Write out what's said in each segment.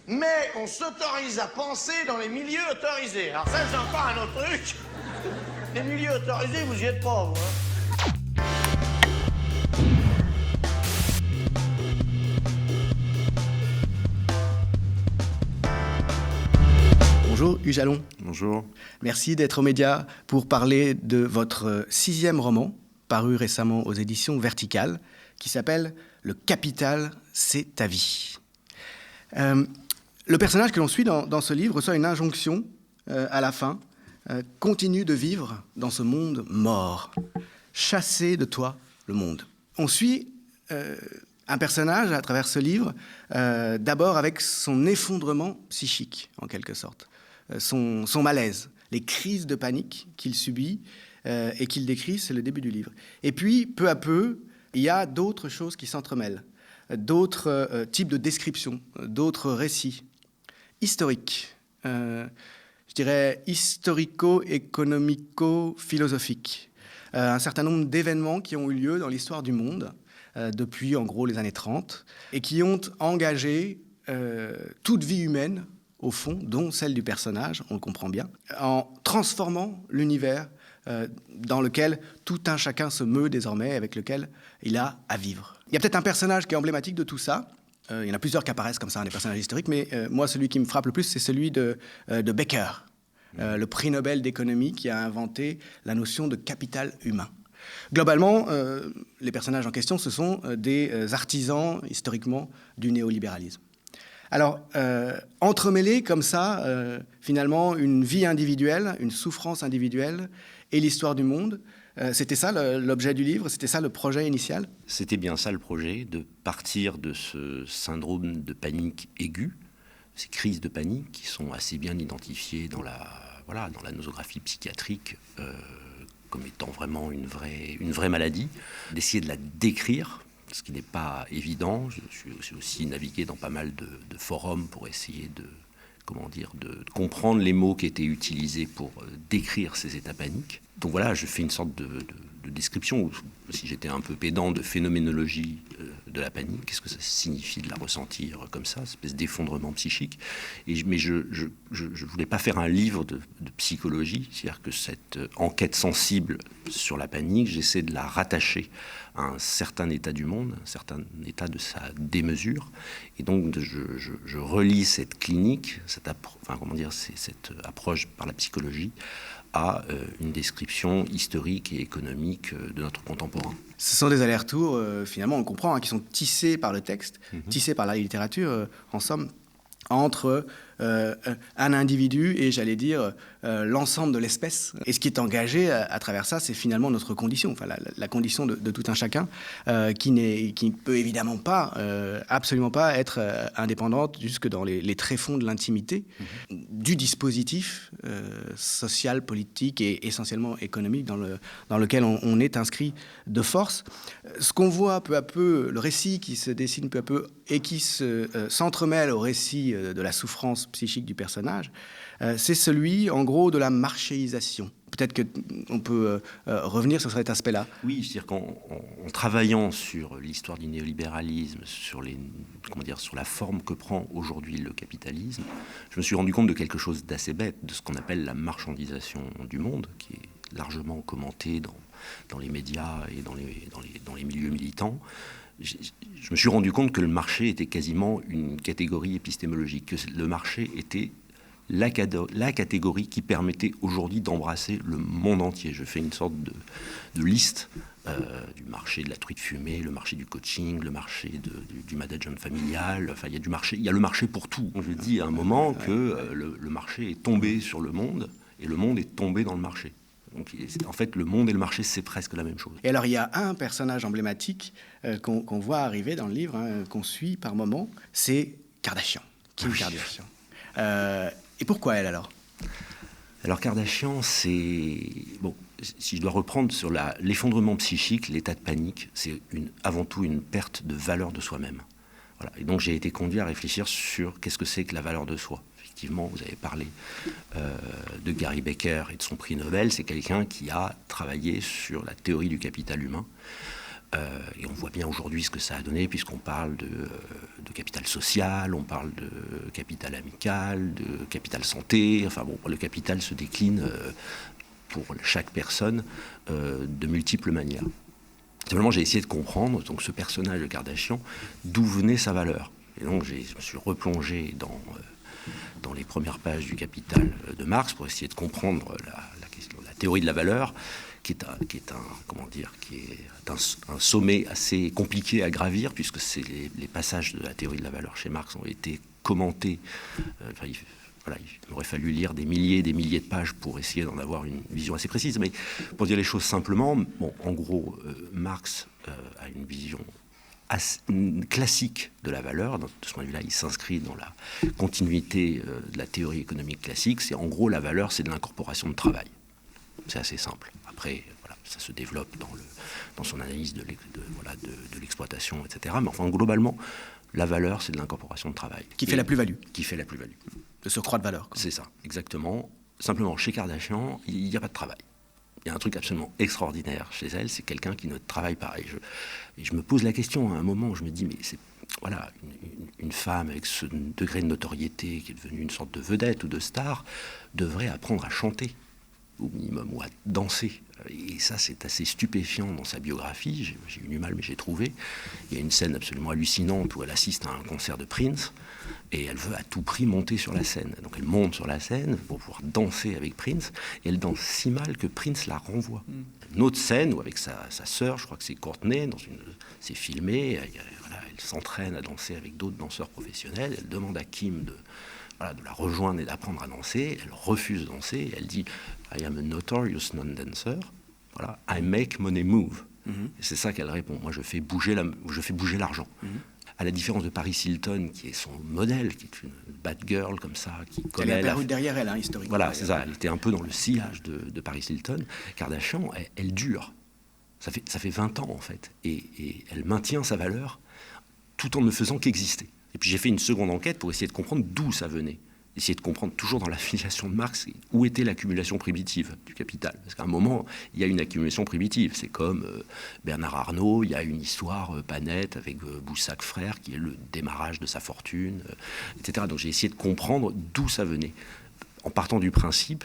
mais on s'autorise à penser dans les milieux autorisés. Alors ça, c'est encore un autre truc. Les milieux autorisés, vous y êtes pas, vous, hein. Bonjour Hugues Jalon. Bonjour. Merci d'être aux médias pour parler de votre 6e roman, paru récemment aux éditions Verticales, qui s'appelle « Le capital, c'est ta vie ». Le personnage que l'on suit dans ce livre reçoit une injonction à la fin. Continue de vivre dans ce monde mort. Chasser de toi le monde. On suit un personnage à travers ce livre, d'abord avec son effondrement psychique, en quelque sorte. Son malaise, les crises de panique qu'il subit et qu'il décrit, c'est le début du livre. Et puis, peu à peu, il y a d'autres choses qui s'entremêlent, d'autres types de descriptions, d'autres récits historiques, je dirais historico-économico-philosophiques. Un certain nombre d'événements qui ont eu lieu dans l'histoire du monde depuis, en gros, les années 30 et qui ont engagé toute vie humaine, au fond, dont celle du personnage, on le comprend bien, en transformant l'univers dans lequel tout un chacun se meut désormais, avec lequel il a à vivre. Il y a peut-être un personnage qui est emblématique de tout ça. Il y en a plusieurs qui apparaissent comme ça, des personnages historiques, mais moi, celui qui me frappe le plus, c'est celui de Becker, le prix Nobel d'économie qui a inventé la notion de capital humain. Globalement, les personnages en question, ce sont des artisans, historiquement, du néolibéralisme. Alors, entremêler comme ça, finalement, une vie individuelle, une souffrance individuelle et l'histoire du monde, c'était ça l'objet du livre, c'était ça le projet initial ? C'était bien ça le projet, de partir de ce syndrome de panique aiguë, ces crises de panique qui sont assez bien identifiées dans la nosographie psychiatrique comme étant vraiment une vraie maladie, d'essayer de la décrire, ce qui n'est pas évident. Je suis aussi navigué dans pas mal de forums pour essayer de comprendre les mots qui étaient utilisés pour décrire ces états paniques. Donc voilà, je fais une sorte de description, ou si j'étais un peu pédant, de phénoménologie de la panique. Qu'est-ce que ça signifie de la ressentir comme ça, cette espèce d'effondrement psychique. Mais je ne voulais pas faire un livre de psychologie, c'est-à-dire que cette enquête sensible sur la panique, j'essaie de la rattacher à un certain état du monde, un certain état de sa démesure. Et donc, je relie cette clinique, cette approche par la psychologie, à une description historique et économique de notre contemporain. Ce sont des allers-retours, finalement, on le comprend, qui sont tissés par le texte, tissés par la littérature, en somme, entre un individu et, j'allais dire, l'ensemble de l'espèce. Et ce qui est engagé à travers ça, c'est finalement notre condition, enfin la condition de tout un chacun, qui ne peut évidemment pas, absolument pas être indépendante jusque dans les tréfonds de l'intimité du dispositif social, politique et essentiellement économique dans lequel on est inscrit de force. Ce qu'on voit peu à peu, le récit qui se dessine peu à peu et qui s'entremêle au récit de la souffrance psychique du personnage, c'est celui, en gros, de la marchéisation. Peut-être qu'on peut revenir sur cet aspect-là. Oui, c'est-à-dire qu'en travaillant sur l'histoire du néolibéralisme, sur la forme que prend aujourd'hui le capitalisme, je me suis rendu compte de quelque chose d'assez bête, de ce qu'on appelle la marchandisation du monde, qui est largement commentée dans les médias et dans les milieux militants. Je me suis rendu compte que le marché était quasiment une catégorie épistémologique, que le marché était la catégorie qui permettait aujourd'hui d'embrasser le monde entier. Je fais une sorte de liste du marché de la truite fumée, le marché du coaching, le marché du management familial. Enfin, il y a le marché pour tout. Je dis à un moment que le marché est tombé sur le monde et le monde est tombé dans le marché. Donc, en fait, le monde et le marché, c'est presque la même chose. Et alors, il y a un personnage emblématique qu'on voit arriver dans le livre, qu'on suit par moments, c'est Kardashian, Kim Kardashian. Et pourquoi elle, alors ? Alors, Kardashian, c'est... Bon, si je dois reprendre sur l'effondrement psychique, l'état de panique, c'est avant tout une perte de valeur de soi-même. Voilà. Et donc, j'ai été conduit à réfléchir sur qu'est-ce que c'est que la valeur de soi. Effectivement, vous avez parlé de Gary Becker et de son prix Nobel. C'est quelqu'un qui a travaillé sur la théorie du capital humain Et on voit bien aujourd'hui ce que ça a donné, puisqu'on parle de capital social, on parle de capital amical, de capital santé. Enfin bon, le capital se décline pour chaque personne de multiples manières. Simplement, j'ai essayé de comprendre, donc ce personnage de Kardashian, d'où venait sa valeur. Et donc, je me suis replongé dans les premières pages du Capital de Marx pour essayer de comprendre la théorie de la valeur, qui est un sommet assez compliqué à gravir, puisque les passages de la théorie de la valeur chez Marx ont été commentés. Il aurait fallu lire des milliers et des milliers de pages pour essayer d'en avoir une vision assez précise. Mais pour dire les choses simplement, en gros, Marx a une vision classique de la valeur. De ce point de vue-là, il s'inscrit dans la continuité de la théorie économique classique. C'est en gros, la valeur, c'est de l'incorporation de travail. C'est assez simple. Après, ça se développe dans son analyse de l'exploitation, etc. Mais enfin, globalement, la valeur, c'est de l'incorporation de travail. Qui fait la plus-value. Qui fait la plus-value. Le surcroît de valeur. C'est ça, exactement. Simplement, chez Kardashian, il n'y a pas de travail. Il y a un truc absolument extraordinaire chez elle, c'est quelqu'un qui ne travaille pas. Et je me pose la question à un moment où je me dis, mais c'est une femme avec ce degré de notoriété qui est devenue une sorte de vedette ou de star devrait apprendre à chanter, au minimum, ou à danser. Et ça, c'est assez stupéfiant dans sa biographie. J'ai eu du mal, mais j'ai trouvé. Il y a une scène absolument hallucinante où elle assiste à un concert de Prince et elle veut à tout prix monter sur la scène. Donc elle monte sur la scène pour pouvoir danser avec Prince et elle danse si mal que Prince la renvoie. Une autre scène où avec sa sœur, je crois que c'est Courtney, c'est filmé, elle s'entraîne à danser avec d'autres danseurs professionnels. Elle demande à Kim de la rejoindre et d'apprendre à danser. Elle refuse de danser et elle dit « I am a notorious non-dancer. Voilà, I make money move. Et c'est ça qu'elle répond. Moi, je fais bouger l'argent. À la différence de Paris Hilton, qui est son modèle, qui est une bad girl comme ça, qui connaît... Elle est apparue derrière elle, historiquement. Voilà, c'est ça. Elle était un peu dans le sillage de Paris Hilton. Kardashian, elle dure. Ça fait 20 ans, en fait. Et elle maintient sa valeur tout en ne faisant qu'exister. Et puis j'ai fait une seconde enquête pour essayer de comprendre d'où ça venait. Essayer de comprendre, toujours dans l'affiliation de Marx, où était l'accumulation primitive du capital. Parce qu'à un moment, il y a une accumulation primitive. C'est comme Bernard Arnault, il y a une histoire pas nette avec Boussac frère, qui est le démarrage de sa fortune, etc. Donc j'ai essayé de comprendre d'où ça venait. En partant du principe,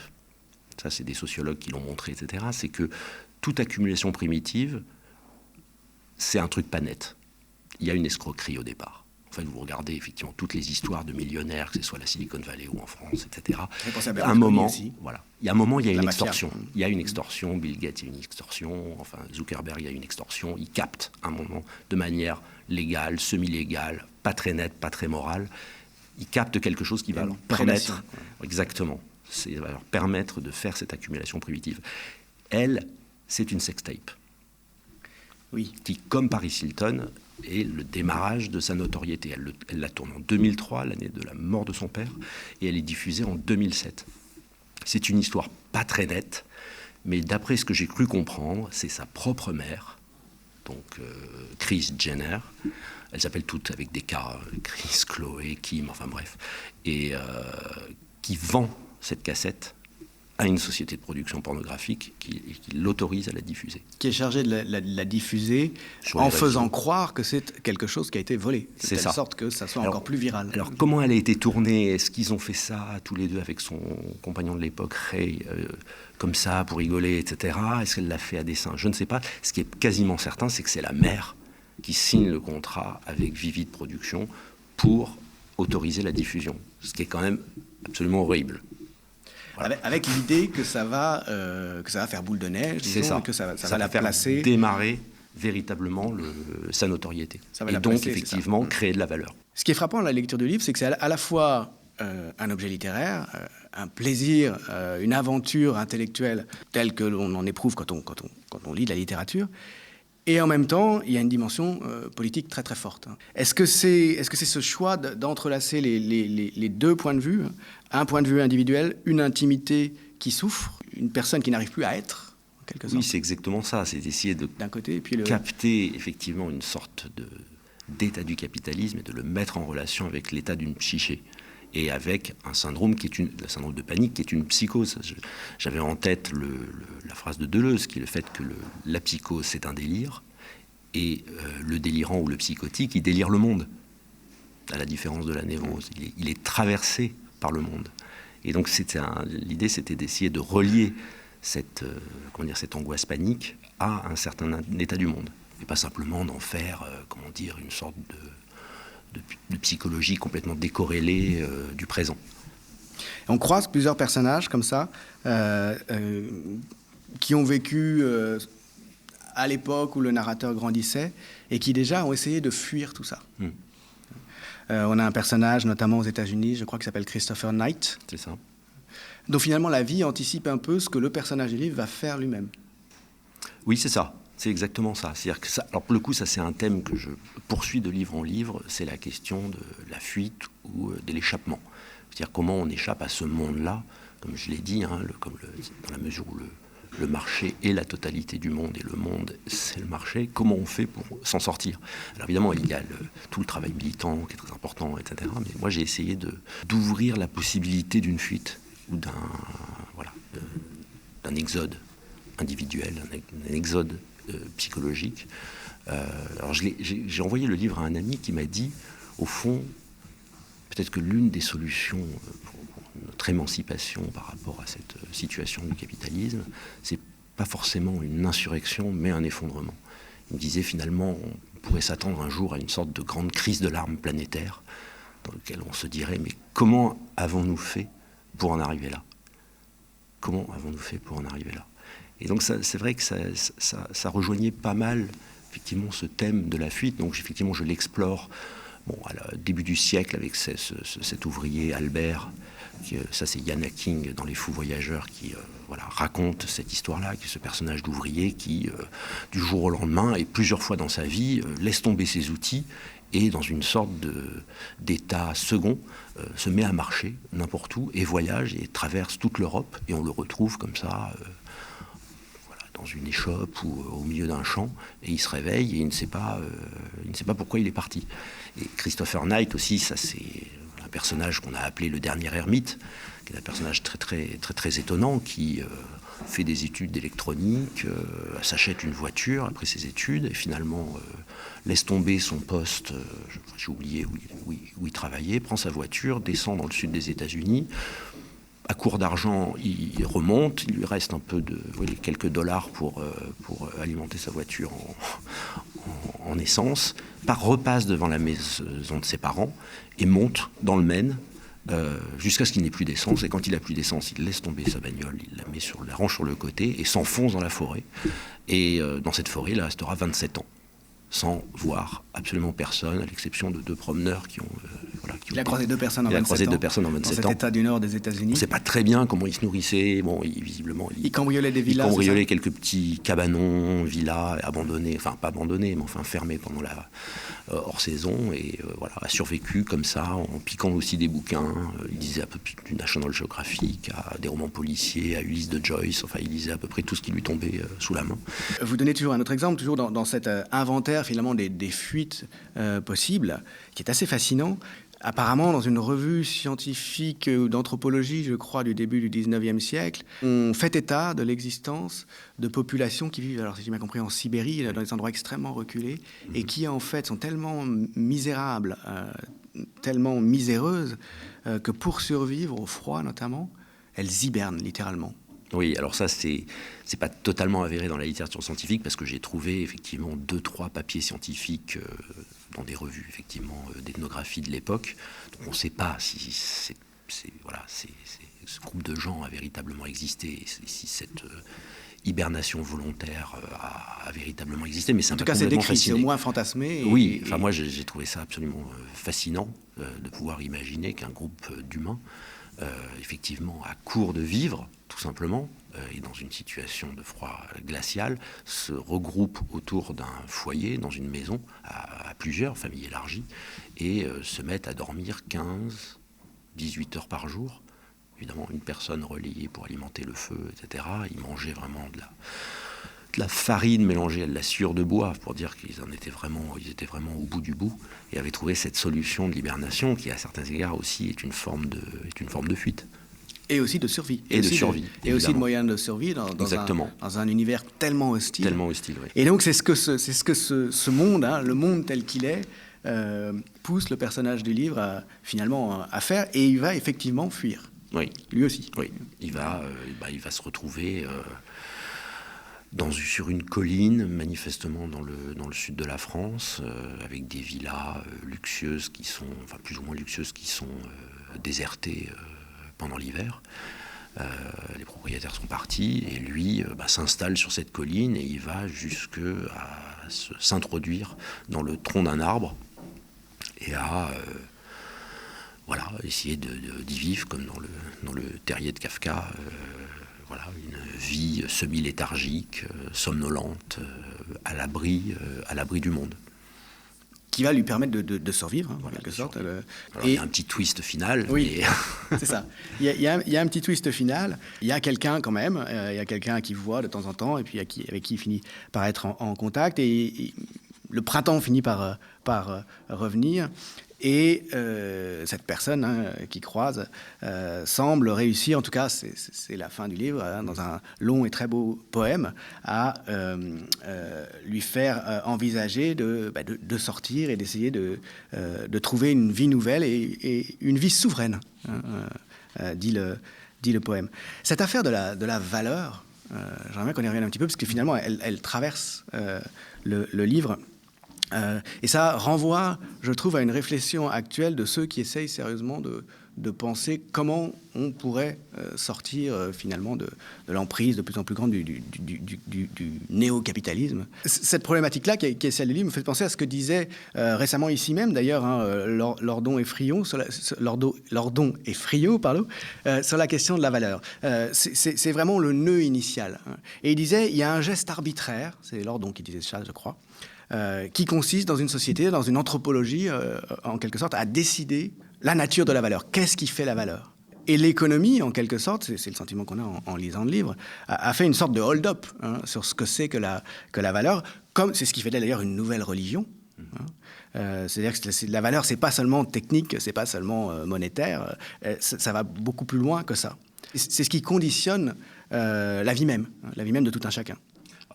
ça c'est des sociologues qui l'ont montré, etc., c'est que toute accumulation primitive, c'est un truc pas net. Il y a une escroquerie au départ. En fait, vous regardez effectivement toutes les histoires de millionnaires, que ce soit la Silicon Valley ou en France, etc. À un moment, il y a une extorsion. Il y a une extorsion. Bill Gates, il y a une extorsion. Enfin, Zuckerberg, il y a une extorsion. Ils captent à un moment de manière légale, semi-légale, pas très nette, pas très morale. Ils captent quelque chose qui va leur permettre, va leur permettre de faire cette accumulation primitive. Elle, c'est une sextape. Oui. Qui, comme Paris Hilton, est le démarrage de sa notoriété. Elle la tourne en 2003, l'année de la mort de son père, et elle est diffusée en 2007. C'est une histoire pas très nette, mais d'après ce que j'ai cru comprendre, c'est sa propre mère, donc Kris Jenner. Elles s'appellent toutes avec des K, Kris, Chloé, Kim, enfin bref, et qui vend cette cassette à une société de production pornographique qui l'autorise à la diffuser. Qui est chargée de la diffuser en faisant croire que c'est quelque chose qui a été volé. C'est de telle ça. sorte que ça soit encore plus viral. Alors, comment elle a été tournée? Est-ce qu'ils ont fait ça tous les deux avec son compagnon de l'époque, Ray, comme ça, pour rigoler, etc. Est-ce qu'elle l'a fait à dessein? Je ne sais pas. Ce qui est quasiment certain, c'est que c'est la mère qui signe le contrat avec Vivid Productions pour autoriser la diffusion. Ce qui est quand même absolument horrible. Voilà. Avec l'idée que ça va faire boule de neige, disons, ça. Et que ça va va la faire placer... démarrer véritablement sa notoriété. Et donc, effectivement, créer de la valeur. Ce qui est frappant dans la lecture du livre, c'est que c'est à la fois un objet littéraire, un plaisir, une aventure intellectuelle telle que l'on en éprouve quand on lit de la littérature, et en même temps, il y a une dimension politique très très forte. Est-ce que c'est ce choix d'entrelacer les deux points de vue, un point de vue individuel, une intimité qui souffre, une personne qui n'arrive plus à être, en quelque sorte? Oui, c'est exactement ça. C'est d'essayer de d'un côté, et puis capter effectivement une sorte d'état du capitalisme et de le mettre en relation avec l'état d'une psyché. Et avec un syndrome le syndrome de panique qui est une psychose. J'avais en tête la phrase de Deleuze, qui est le fait que la psychose, c'est un délire, Et le délirant ou le psychotique, il délire le monde, à la différence de la névrose. Il est traversé par le monde. Et donc l'idée, c'était d'essayer de relier cette angoisse panique à un certain état du monde. Et pas simplement d'en faire, une sorte de psychologie complètement décorrélée du présent. On croise plusieurs personnages comme ça, qui ont vécu à l'époque où le narrateur grandissait et qui déjà ont essayé de fuir tout ça. On a un personnage, notamment aux États-Unis, je crois, qui s'appelle Christopher Knight. C'est ça. Donc finalement, la vie anticipe un peu ce que le personnage du livre va faire lui-même. Oui, c'est ça. C'est exactement ça. C'est-à-dire que ça. Alors pour le coup, ça c'est un thème que je poursuis de livre en livre. C'est la question de la fuite ou de l'échappement. C'est-à-dire comment on échappe à ce monde-là, comme je l'ai dit, dans la mesure où le marché est la totalité du monde et le monde c'est le marché, comment on fait pour s'en sortir? Alors évidemment il y a tout le travail militant qui est très important, etc. Mais moi j'ai essayé d'ouvrir la possibilité d'une fuite ou d'un exode individuel, un exode psychologique. Alors j'ai envoyé le livre à un ami qui m'a dit, au fond, peut-être que l'une des solutions pour notre émancipation par rapport à cette situation du capitalisme, c'est pas forcément une insurrection, mais un effondrement. Il me disait finalement, on pourrait s'attendre un jour à une sorte de grande crise de larmes planétaire, dans laquelle on se dirait, mais comment avons-nous fait pour en arriver là? Comment avons-nous fait pour en arriver là? Et donc c'est vrai que ça rejoignait pas mal, effectivement, ce thème de la fuite. Donc effectivement, je l'explore. À début du siècle, avec cet ouvrier Albert, ça c'est Ian Hacking dans Les Fous Voyageurs, qui raconte cette histoire-là, qui est ce personnage d'ouvrier qui, du jour au lendemain, et plusieurs fois dans sa vie, laisse tomber ses outils et, dans une sorte d'état second, se met à marcher n'importe où et voyage et traverse toute l'Europe, et on le retrouve comme ça, dans une échoppe ou au milieu d'un champ, et il se réveille et il ne sait pas pourquoi il est parti. Et Christopher Knight aussi, ça c'est un personnage qu'on a appelé le dernier ermite, qui est un personnage très très très très étonnant, qui fait des études d'électronique, s'achète une voiture après ses études et finalement laisse tomber son poste, j'ai oublié où il travaillait, prend sa voiture, descend dans le sud des États-Unis. À court d'argent, il remonte, il lui reste quelques dollars pour alimenter sa voiture en essence, repasse devant la maison de ses parents et monte dans le Maine jusqu'à ce qu'il n'ait plus d'essence. Et quand il n'a plus d'essence, il laisse tomber sa bagnole, il la range sur le côté et s'enfonce dans la forêt. Et dans cette forêt, il restera 27 ans, sans voir absolument personne, à l'exception de 2 promeneurs qui ont... Il a croisé 2 personnes en 27 ans. Dans cet état du nord des États-Unis. On ne sait pas très bien comment ils se nourrissaient. Visiblement, il cambriolait des villas. Il cambriolait quelques petits cabanons, villas abandonnés, enfin pas abandonnés, mais enfin fermés pendant la hors saison. Et a survécu comme ça, en piquant aussi des bouquins. Il lisait à peu près du National Geographic, à des romans policiers, à Ulysse de Joyce. Enfin, il lisait à peu près tout ce qui lui tombait sous la main. Vous donnez toujours un autre exemple, toujours dans cet inventaire finalement des fuites possibles, qui est assez fascinant. Apparemment, dans une revue scientifique d'anthropologie, je crois, du début du 19e siècle, on fait état de l'existence de populations qui vivent, alors si j'ai bien compris, en Sibérie, dans des endroits extrêmement reculés, et qui en fait sont tellement misérables, tellement miséreuses, que pour survivre au froid notamment, elles hibernent littéralement. Oui, alors ça, c'est pas totalement avéré dans la littérature scientifique, parce que j'ai trouvé effectivement 2-3 papiers scientifiques dans des revues effectivement d'ethnographie de l'époque. Donc on ne sait pas si ce groupe de gens a véritablement existé, si cette hibernation volontaire a véritablement existé. Mais en tout cas, c'est décrit, c'est au moins fantasmé. Oui, enfin moi j'ai trouvé ça absolument fascinant de pouvoir imaginer qu'un groupe d'humains effectivement à court de vivre, tout simplement, et dans une situation de froid glacial, se regroupent autour d'un foyer, dans une maison, à plusieurs, familles élargies, et se mettent à dormir 15, 18 heures par jour. Évidemment, une personne relayée pour alimenter le feu, etc. Ils mangeaient vraiment de la farine mélangée à de la sueur de bois, pour dire qu'ils étaient vraiment au bout du bout, et avaient trouvé cette solution de l'hibernation qui, à certains égards aussi, est une forme de fuite. Et aussi de survie. Et de survie, Et aussi de évidemment. moyens de survie dans un univers tellement hostile. Tellement hostile, oui. Et donc c'est ce que ce monde, hein, le monde tel qu'il est, pousse le personnage du livre finalement à faire. Et il va effectivement fuir. Oui. Lui aussi. Oui. Il va se retrouver sur une colline, manifestement dans le sud de la France, avec des villas luxueuses qui sont, enfin plus ou moins luxueuses, qui sont désertées pendant l'hiver. Les propriétaires sont partis et lui s'installe sur cette colline et il va jusqu'à s'introduire dans le tronc d'un arbre et à essayer d'y vivre comme dans le Terrier de Kafka. Une vie semi-léthargique, somnolente, à l'abri du monde. Qui va lui permettre de survivre, en quelque sorte. Alors, il y a un petit twist final. Oui, c'est ça. Il y a un petit twist final. Il y a quelqu'un quand même, il y a quelqu'un qui voit de temps en temps, et puis avec qui il finit par être en contact. Et le printemps finit par revenir. Et cette personne qui croise semble réussir, en tout cas c'est la fin du livre, dans un long et très beau poème, à lui faire envisager de sortir et d'essayer de trouver une vie nouvelle et une vie souveraine, dit le poème. Cette affaire de la valeur, j'aimerais bien qu'on y revienne un petit peu, parce que finalement elle traverse le livre. Et ça renvoie, je trouve, à une réflexion actuelle de ceux qui essayent sérieusement de penser comment on pourrait sortir finalement de l'emprise de plus en plus grande du néo-capitalisme. Cette problématique-là, qui est celle du livre, me fait penser à ce que disait récemment ici même, d'ailleurs, Lordon et Friot, sur la question de la valeur. C'est vraiment le nœud initial. Et il disait, il y a un geste arbitraire, c'est Lordon qui disait ça, je crois, qui consiste dans une société, dans une anthropologie, en quelque sorte, à décider la nature de la valeur. Qu'est-ce qui fait la valeur ? Et l'économie, en quelque sorte, c'est le sentiment qu'on a en lisant le livre, a fait une sorte de hold-up sur ce que c'est que la valeur, comme c'est ce qui fait d'ailleurs une nouvelle religion. C'est-à-dire que la valeur, c'est pas seulement technique, c'est pas seulement monétaire, ça va beaucoup plus loin que ça. C'est ce qui conditionne la vie même de tout un chacun.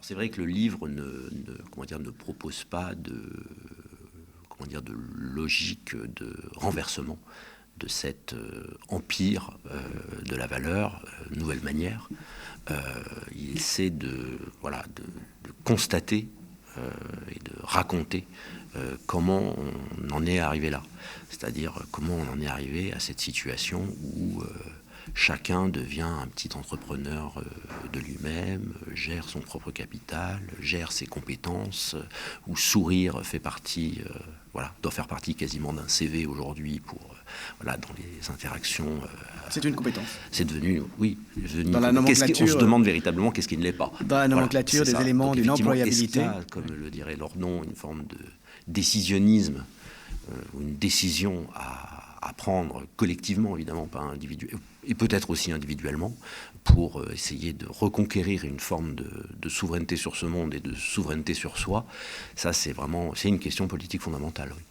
C'est vrai que le livre ne propose pas de logique de renversement de cet empire de la valeur, nouvelle manière. Il essaie de constater et de raconter comment on en est arrivé là. C'est-à-dire comment on en est arrivé à cette situation où chacun devient un petit entrepreneur de lui-même, gère son propre capital, gère ses compétences, où sourire fait partie, doit faire partie quasiment d'un CV aujourd'hui dans les interactions. C'est une compétence. C'est devenu, dans la nomenclature, on se demande véritablement qu'est-ce qui ne l'est pas. Dans la nomenclature des éléments d'une employabilité. Est-ce qu'il y a, comme le dirait Lordon, une forme de décisionnisme, ou une décision à prendre collectivement, évidemment, pas individuellement, et peut-être aussi individuellement, pour essayer de reconquérir une forme de souveraineté sur ce monde et de souveraineté sur soi. Ça, c'est une question politique fondamentale. Oui.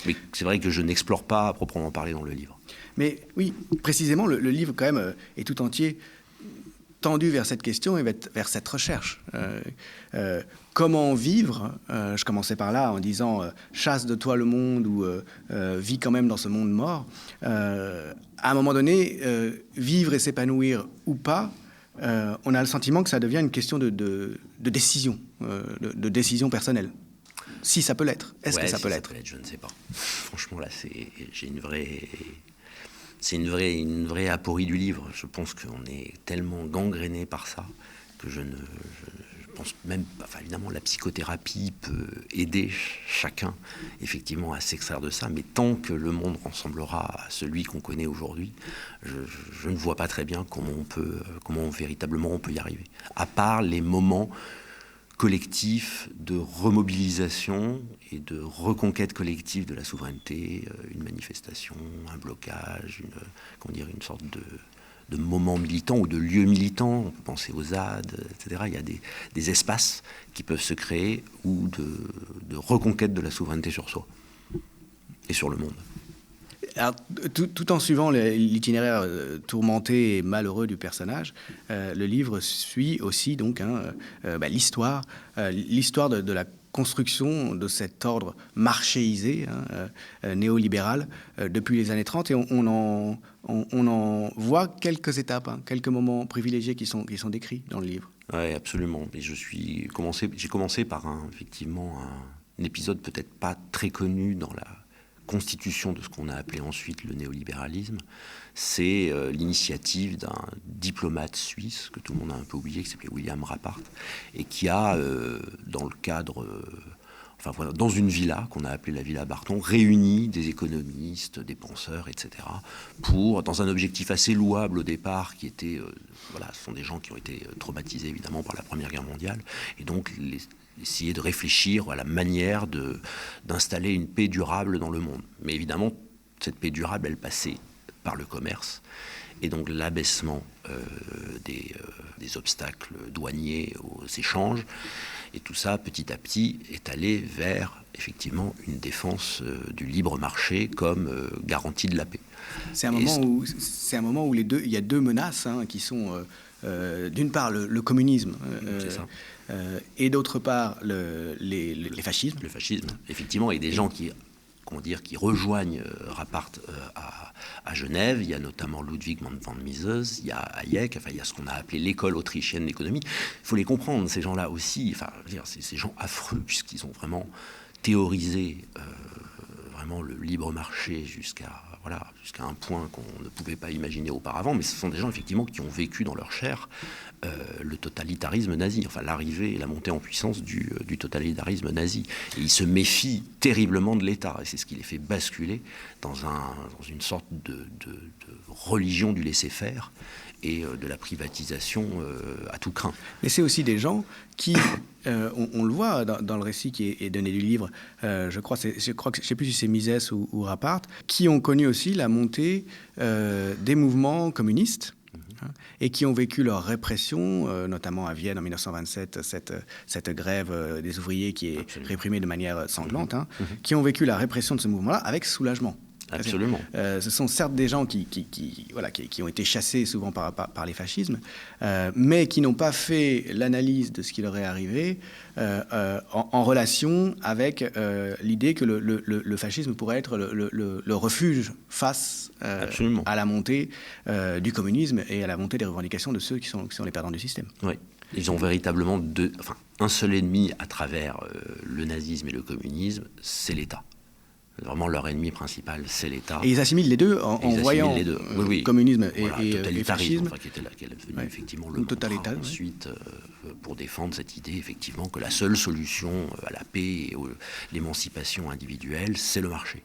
Mais c'est vrai que je n'explore pas à proprement parler dans le livre. Mais oui, précisément, le livre, quand même, est tout entier tendu vers cette question et vers cette recherche. Comment vivre, je commençais par là en disant chasse de toi le monde ou vis quand même dans ce monde mort. À un moment donné, vivre et s'épanouir ou pas, on a le sentiment que ça devient une question de décision, de décision personnelle. Si ça peut l'être. Est-ce que ça peut l'être ? Je ne sais pas. Franchement, là, c'est une vraie aporie du livre. Je pense qu'on est tellement gangréné par ça que je pense même, évidemment, la psychothérapie peut aider chacun, effectivement, à s'extraire de ça, mais tant que le monde ressemblera à celui qu'on connaît aujourd'hui, je ne vois pas très bien comment véritablement on peut y arriver. À part les moments collectif de remobilisation et de reconquête collective de la souveraineté, une manifestation, un blocage, une sorte de moment militant ou de lieu militant. On peut penser aux ZAD, etc. Il y a des espaces qui peuvent se créer ou de reconquête de la souveraineté sur soi et sur le monde. Alors, tout en suivant l'itinéraire tourmenté et malheureux du personnage, le livre suit aussi donc l'histoire de la construction de cet ordre marchéisé, néolibéral, depuis les années 30. Et on en voit quelques étapes, quelques moments privilégiés qui sont décrits dans le livre. Oui, absolument. Et j'ai commencé par effectivement un épisode peut-être pas très connu dans la constitution de ce qu'on a appelé ensuite le néolibéralisme. C'est l'initiative d'un diplomate suisse que tout le monde a un peu oublié, qui s'appelait William Rappart, et qui a, dans le cadre... dans une villa qu'on a appelée la Villa Barton, réuni des économistes, des penseurs, etc., dans un objectif assez louable au départ, qui était, ce sont des gens qui ont été traumatisés évidemment par la Première Guerre mondiale, et donc essayer de réfléchir à la manière d'installer une paix durable dans le monde. Mais évidemment, cette paix durable, elle passait par le commerce, et donc l'abaissement des obstacles douaniers aux échanges. Et tout ça, petit à petit, est allé vers, effectivement, une défense du libre marché comme garantie de la paix. C'est un moment où il y a deux menaces qui sont, d'une part, le communisme, et d'autre part, les fascismes. Le fascisme, effectivement, et des gens qui rejoignent Rappart à Genève. Il y a notamment Ludwig von Mises, il y a Hayek, il y a ce qu'on a appelé l'école autrichienne d'économie. Il faut les comprendre, ces gens-là aussi. C'est ces gens affreux, puisqu'ils ont vraiment théorisé vraiment le libre marché jusqu'à un point qu'on ne pouvait pas imaginer auparavant. Mais ce sont des gens, effectivement, qui ont vécu dans leur chair le totalitarisme nazi, l'arrivée et la montée en puissance du totalitarisme nazi. Et ils se méfient terriblement de l'État. Et c'est ce qui les fait basculer dans une sorte de religion du laisser-faire et de la privatisation à tout crin. Mais c'est aussi des gens qui, on le voit dans le récit qui est donné du livre, je sais plus si c'est Mises ou Rappart, qui ont connu aussi la montée des mouvements communistes, et qui ont vécu leur répression, notamment à Vienne en 1927, cette grève des ouvriers qui est réprimée de manière sanglante, qui ont vécu la répression de ce mouvement-là avec soulagement. Absolument. Ce sont certes des gens qui ont été chassés souvent par les fascismes, mais qui n'ont pas fait l'analyse de ce qui leur est arrivé en relation avec l'idée que le fascisme pourrait être le refuge face à la montée du communisme et à la montée des revendications de ceux qui sont les perdants du système. Oui. Ils ont véritablement un seul ennemi à travers le nazisme et le communisme, c'est l'État. Vraiment, leur ennemi principal, c'est l'État. Et ils assimilent les deux en voyant communisme et totalitarisme, fascisme. qui est devenu effectivement le mantra ensuite pour défendre cette idée, effectivement, que la seule solution à la paix et à l'émancipation individuelle, c'est le marché.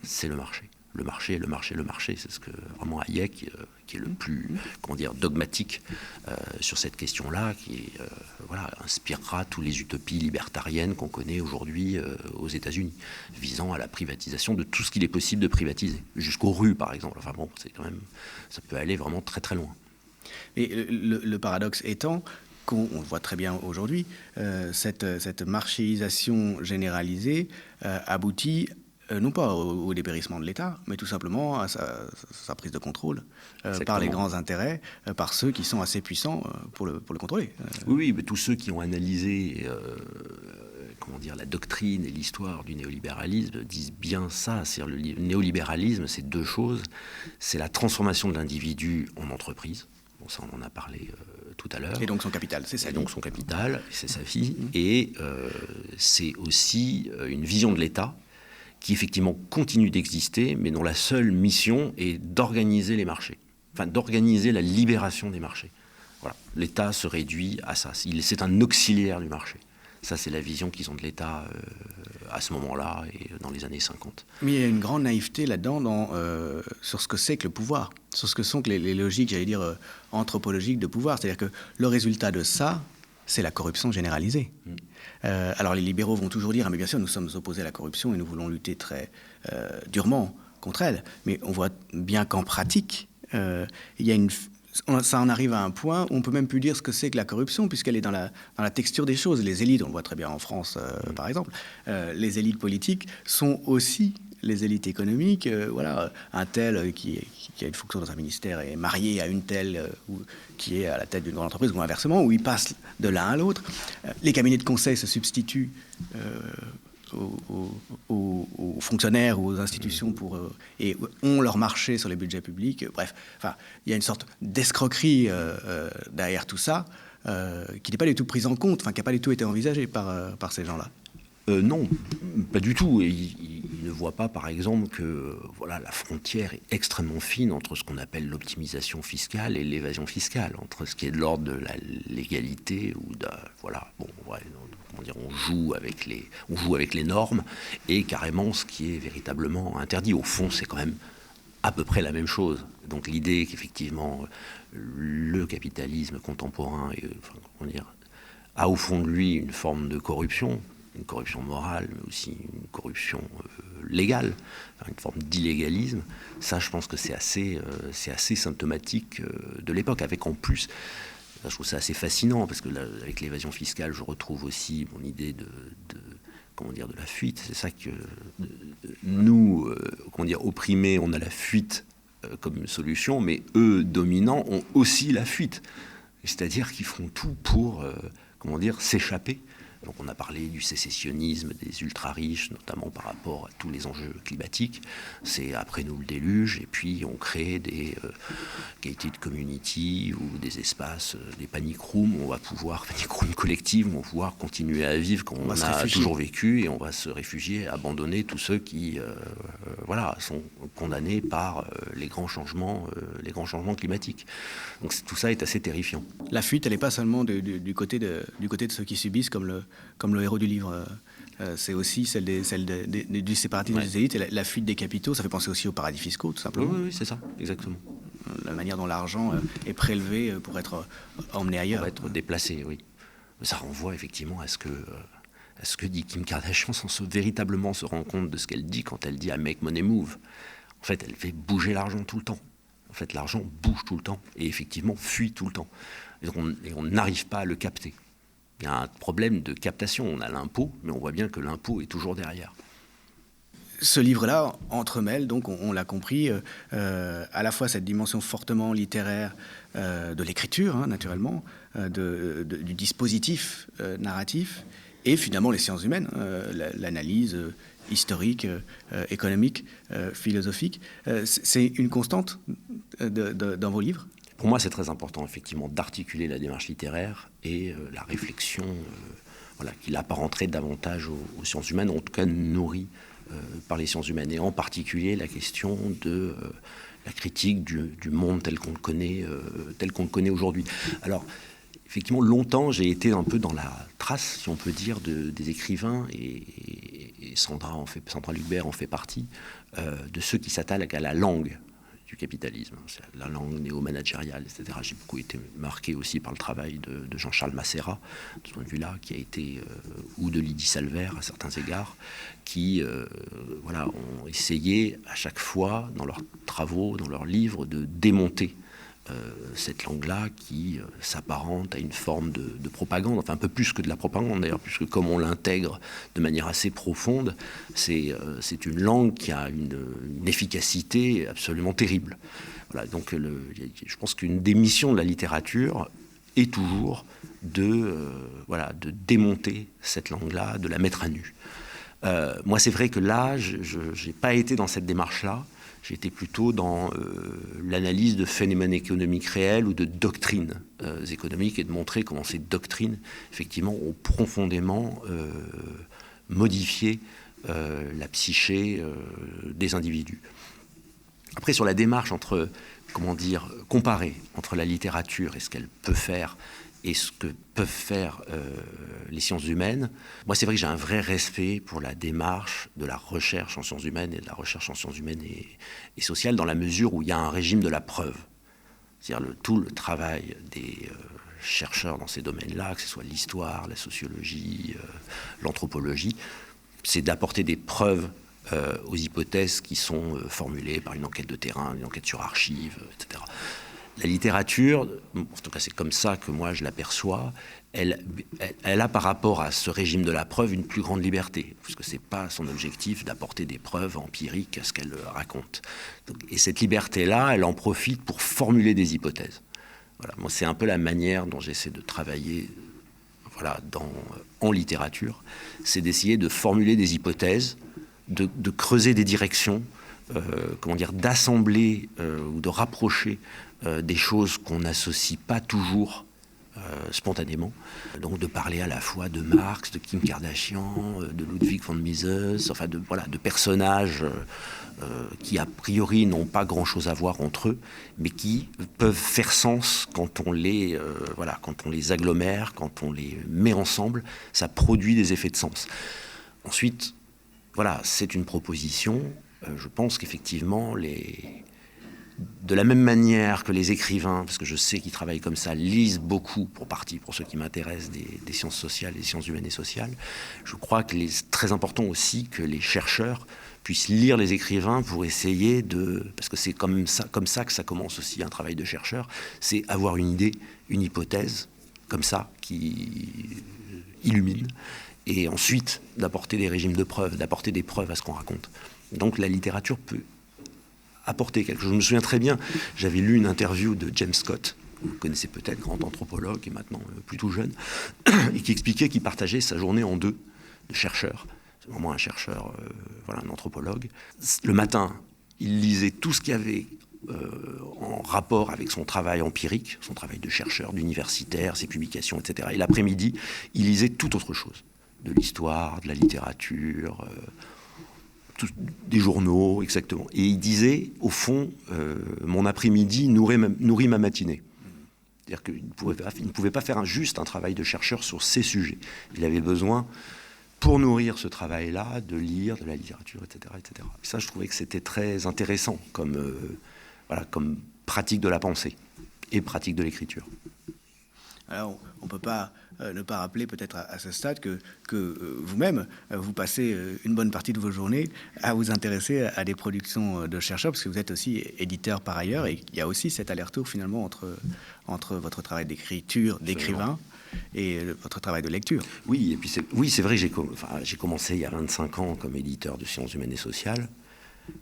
C'est le marché. Le marché, le marché, le marché. C'est ce que vraiment Hayek, qui est le plus dogmatique sur cette question-là, qui inspirera toutes les utopies libertariennes qu'on connaît aujourd'hui aux États-Unis, visant à la privatisation de tout ce qu'il est possible de privatiser, jusqu'aux rues, par exemple. C'est quand même, ça peut aller vraiment très très loin. Et le paradoxe étant qu'on voit très bien aujourd'hui, cette marchéisation généralisée aboutit non pas au dépérissement de l'État, mais tout simplement à sa prise de contrôle par les grands intérêts, par ceux qui sont assez puissants pour le contrôler. Oui, mais tous ceux qui ont analysé la doctrine et l'histoire du néolibéralisme disent bien ça. C'est-à-dire le néolibéralisme, c'est deux choses. C'est la transformation de l'individu en entreprise. Bon, ça, on en a parlé tout à l'heure. Et donc son capital, c'est sa vie. Et donc son capital, c'est sa vie. Et c'est aussi une vision de l'État qui effectivement continue d'exister, mais dont la seule mission est d'organiser les marchés, d'organiser la libération des marchés. Voilà. L'État se réduit à ça. C'est un auxiliaire du marché. Ça, c'est la vision qu'ils ont de l'État à ce moment-là et dans les années 50. Mais il y a une grande naïveté là-dedans sur ce que c'est que le pouvoir, sur ce que sont que les logiques, j'allais dire, anthropologiques de pouvoir. C'est-à-dire que le résultat de ça, c'est la corruption généralisée. Alors les libéraux vont toujours dire, mais bien sûr, nous sommes opposés à la corruption et nous voulons lutter très durement contre elle. Mais on voit bien qu'en pratique, ça en arrive à un point où on ne peut même plus dire ce que c'est que la corruption, puisqu'elle est dans la texture des choses. Les élites, on le voit très bien en France, par exemple, les élites politiques sont aussi les élites économiques. Voilà, un tel qui a une fonction dans un ministère est marié à une telle qui est à la tête d'une grande entreprise, ou inversement, où ils passent de l'un à l'autre. Les cabinets de conseil se substituent aux fonctionnaires ou aux institutions et ont leur marché sur les budgets publics. Bref, enfin, il y a une sorte d'escroquerie derrière tout ça qui n'est pas du tout prise en compte, qui n'a pas du tout été envisagée par ces gens-là. Non, pas du tout. Et ils ne voient pas, par exemple, que voilà, la frontière est extrêmement fine entre ce qu'on appelle l'optimisation fiscale et l'évasion fiscale, entre ce qui est de l'ordre de la légalité ou de voilà, bon, ouais, comment dire, on joue avec les normes et carrément ce qui est véritablement interdit. Au fond, c'est quand même à peu près la même chose. Donc l'idée qu'effectivement le capitalisme contemporain comment dire, a au fond de lui une forme de corruption. Une corruption morale, mais aussi une corruption légale, une forme d'illégalisme. Ça, je pense que c'est assez symptomatique de l'époque, avec en plus, je trouve ça assez fascinant, parce que là, avec l'évasion fiscale, je retrouve aussi mon idée de la fuite. C'est ça que nous, opprimés, on a la fuite comme solution, mais eux, dominants, ont aussi la fuite. C'est-à-dire qu'ils font tout pour, s'échapper. Donc on a parlé du sécessionnisme des ultra-riches, notamment par rapport à tous les enjeux climatiques. C'est après nous le déluge, et puis on crée des gated community ou des espaces, des panic rooms, où on va pouvoir, panic rooms collectives, où on va pouvoir continuer à vivre comme on a toujours vécu, et on va se réfugier, abandonner tous ceux qui sont condamnés par les grands changements climatiques. Donc tout ça est assez terrifiant. La fuite, elle n'est pas seulement du côté de ceux qui subissent, comme le héros du livre. C'est aussi celle du séparatisme des élites, et la fuite des capitaux. Ça fait penser aussi aux paradis fiscaux, tout simplement. Oui, c'est ça, exactement. La manière dont l'argent est prélevé pour être emmené ailleurs. Pour être déplacé, oui. Ça renvoie effectivement à ce que dit Kim Kardashian sans véritablement se rendre compte de ce qu'elle dit quand elle dit « I make money move ». En fait, elle fait bouger l'argent tout le temps. En fait, l'argent bouge tout le temps et effectivement fuit tout le temps. Et on n'arrive pas à le capter. Il y a un problème de captation. On a l'impôt, mais on voit bien que l'impôt est toujours derrière. Ce livre-là entremêle, donc on l'a compris, à la fois cette dimension fortement littéraire de l'écriture, naturellement, du dispositif narratif, et finalement les sciences humaines, l'analyse historique, économique, philosophique. C'est une constante dans vos livres ? Pour moi, c'est très important, effectivement, d'articuler la démarche littéraire et la réflexion qui l'apparenterait davantage aux sciences humaines, en tout cas nourrie par les sciences humaines, et en particulier la question de la critique du monde tel qu'on le connaît aujourd'hui. Alors, effectivement, longtemps, j'ai été un peu dans la trace, si on peut dire, des écrivains, et Sandra Lucbert en fait partie, de ceux qui s'attaquent à la langue du capitalisme, la langue néo-managériale, etc. J'ai beaucoup été marqué aussi par le travail de Jean-Charles Macérat, de ce point de vue-là, qui a été, ou de Lydie Salver à certains égards, qui ont essayé à chaque fois, dans leurs travaux, dans leurs livres, de démonter cette langue-là qui s'apparente à une forme de propagande, enfin un peu plus que de la propagande d'ailleurs, puisque comme on l'intègre de manière assez profonde, c'est une langue qui a une efficacité absolument terrible. Voilà, donc je pense qu'une des missions de la littérature est toujours de démonter cette langue-là, de la mettre à nu. Moi, c'est vrai que là, je n'ai pas été dans cette démarche-là. J'ai été plutôt dans l'analyse de phénomènes économiques réels ou de doctrines économiques, et de montrer comment ces doctrines, effectivement, ont profondément modifié la psyché des individus. Après, sur la démarche comparer entre la littérature et ce qu'elle peut faire et ce que peuvent faire les sciences humaines. Moi, c'est vrai que j'ai un vrai respect pour la démarche de la recherche en sciences humaines et de la recherche en sciences humaines et sociales, dans la mesure où il y a un régime de la preuve. C'est-à-dire tout le travail des chercheurs dans ces domaines-là, que ce soit l'histoire, la sociologie, l'anthropologie, c'est d'apporter des preuves aux hypothèses qui sont formulées par une enquête de terrain, une enquête sur archives, etc. La littérature, en tout cas c'est comme ça que moi je l'aperçois, elle a par rapport à ce régime de la preuve une plus grande liberté, puisque c'est pas son objectif d'apporter des preuves empiriques à ce qu'elle raconte. Et cette liberté-là, elle en profite pour formuler des hypothèses. Voilà, moi c'est un peu la manière dont j'essaie de travailler, voilà, en littérature, c'est d'essayer de formuler des hypothèses, de creuser des directions, d'assembler ou de rapprocher des choses qu'on n'associe pas toujours spontanément. Donc de parler à la fois de Marx, de Kim Kardashian, de Ludwig von Mises, enfin de personnages qui a priori n'ont pas grand-chose à voir entre eux, mais qui peuvent faire sens quand on les agglomère, quand on les met ensemble, ça produit des effets de sens. Ensuite, voilà, c'est une proposition. Je pense qu'effectivement, de la même manière que les écrivains, parce que je sais qu'ils travaillent comme ça, lisent beaucoup, pour ceux qui m'intéressent, des sciences sociales, des sciences humaines et sociales, je crois que c'est très important aussi que les chercheurs puissent lire les écrivains pour essayer parce que c'est comme ça que ça commence aussi un travail de chercheur, c'est avoir une idée, une hypothèse, comme ça, qui illumine, et ensuite d'apporter des régimes de preuves, d'apporter des preuves à ce qu'on raconte. Donc la littérature peut apporter quelque chose. Je me souviens très bien, j'avais lu une interview de James Scott, vous le connaissez peut-être, grand anthropologue et maintenant plutôt jeune, et qui expliquait qu'il partageait sa journée en deux de chercheur. C'est vraiment un chercheur, un anthropologue. Le matin, il lisait tout ce qu'il y avait en rapport avec son travail empirique, son travail de chercheur, d'universitaire, ses publications, etc. Et l'après-midi, il lisait tout autre chose, de l'histoire, de la littérature, des journaux, exactement. Et il disait, au fond, mon après-midi nourrit ma matinée. C'est-à-dire qu'il ne pouvait pas faire juste un travail de chercheur sur ces sujets. Il avait besoin, pour nourrir ce travail-là, de lire de la littérature, etc., etc. Et ça, je trouvais que c'était très intéressant comme pratique de la pensée et pratique de l'écriture. Alors, on ne peut pas ne pas rappeler peut-être à ce stade que vous-même, vous passez une bonne partie de vos journées à vous intéresser à des productions de chercheurs, parce que vous êtes aussi éditeur par ailleurs, et il y a aussi cet aller-retour finalement entre votre travail d'écriture, d'écrivain, et votre travail de lecture. Oui, et puis c'est vrai, j'ai commencé il y a 25 ans comme éditeur de sciences humaines et sociales,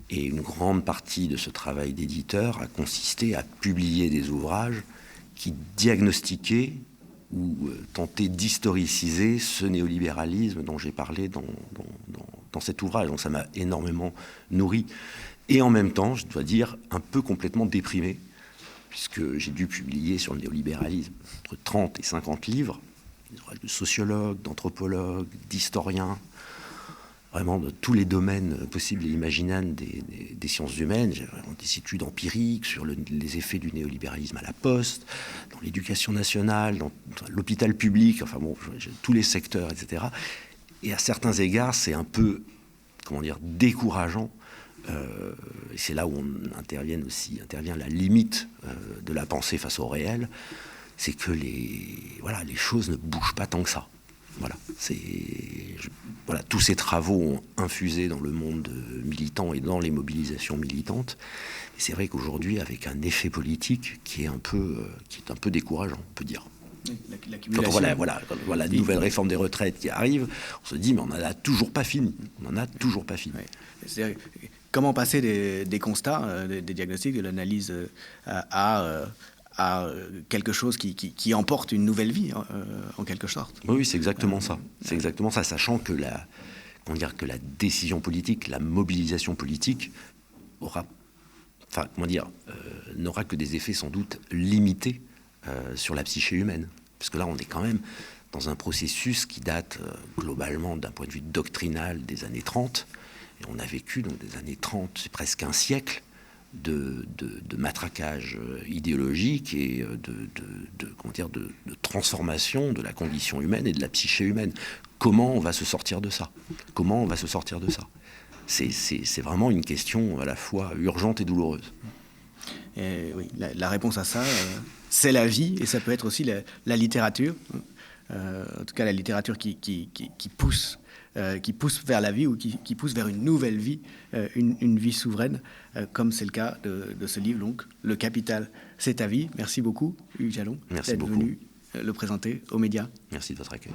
et une grande partie de ce travail d'éditeur a consisté à publier des ouvrages qui diagnostiquaient ou tentaient d'historiciser ce néolibéralisme dont j'ai parlé dans cet ouvrage. Donc ça m'a énormément nourri. Et en même temps, je dois dire, un peu complètement déprimé, puisque j'ai dû publier sur le néolibéralisme entre 30 et 50 livres, des ouvrages de sociologues, d'anthropologues, d'historiens, vraiment de tous les domaines possibles et imaginables des sciences humaines. J'ai vraiment des études empiriques sur les effets du néolibéralisme à la Poste, dans l'éducation nationale, dans l'hôpital public, enfin bon, tous les secteurs, etc. Et à certains égards, c'est un peu, décourageant. Et c'est là où intervient la limite de la pensée face au réel, c'est que les choses ne bougent pas tant que ça. Tous ces travaux ont infusé dans le monde militant et dans les mobilisations militantes. Et c'est vrai qu'aujourd'hui, avec un effet politique qui est un peu décourageant, on peut dire. Quand on voit la nouvelle réforme des retraites qui arrive, on se dit mais on n'en a toujours pas fini. Ouais. C'est-à-dire, comment passer des constats, des diagnostics, de l'analyse à quelque chose qui emporte une nouvelle vie, en quelque sorte. Oui, c'est exactement ça. C'est exactement ça, sachant que la décision politique, la mobilisation politique n'aura que des effets sans doute limités sur la psyché humaine. Parce que là, on est quand même dans un processus qui date globalement d'un point de vue doctrinal des années 30. Et on a vécu donc des années 30, c'est presque un siècle, de matraquage idéologique et de transformation de la condition humaine et de la psyché humaine. Comment on va se sortir de ça ? C'est vraiment une question à la fois urgente et douloureuse. Et oui, la réponse à ça, c'est la vie, et ça peut être aussi la littérature. En tout cas, la littérature qui pousse qui pousse vers la vie ou qui pousse vers une nouvelle vie, une vie souveraine, comme c'est le cas de ce livre, donc Le Capital, c'est ta vie. Merci beaucoup, Hugues Jalon, Merci d'être beaucoup. venu le présenter aux médias. Merci de votre accueil.